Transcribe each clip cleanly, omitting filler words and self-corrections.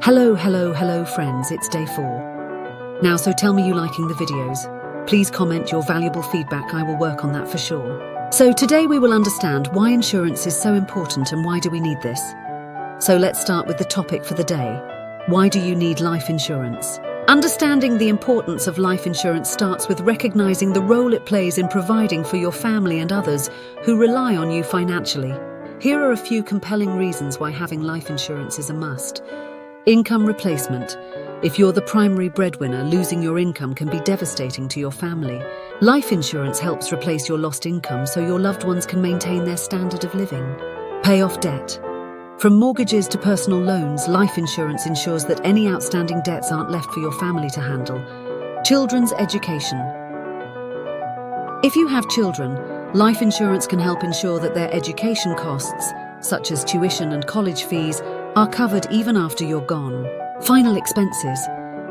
Hello friends, it's day 4. Now so tell me you liking the videos. Please comment your valuable feedback, I will work on that for sure. So today we will understand why insurance is so important and why do we need this. So let's start with the topic for the day. Why do you need life insurance? Understanding the importance of life insurance starts with recognizing the role it plays in providing for your family and others who rely on you financially. Here are a few compelling reasons why having life insurance is a must. Income replacement. If you're the primary breadwinner, losing your income can be devastating to your family. Life insurance helps replace your lost income so your loved ones can maintain their standard of living. Pay off debt. From mortgages to personal loans, life insurance ensures that any outstanding debts aren't left for your family to handle. Children's education. If you have children, life insurance can help ensure that their education costs, such as tuition and college fees, are covered even after you're gone. Final expenses.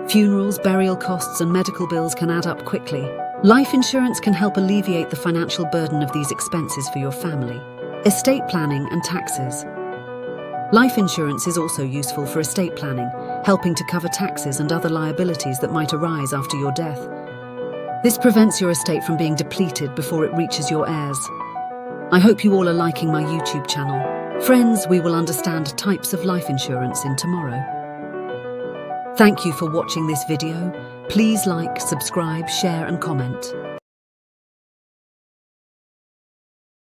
Funerals, burial costs, and medical bills can add up quickly. Life insurance can help alleviate the financial burden of these expenses for your family. Estate planning and taxes. Life insurance is also useful for estate planning, helping to cover taxes and other liabilities that might arise after your death. This prevents your estate from being depleted before it reaches your heirs. I hope you all are liking my YouTube channel. Friends, we will understand types of life insurance in tomorrow. Thank you for watching this video. Please like, subscribe, share and comment.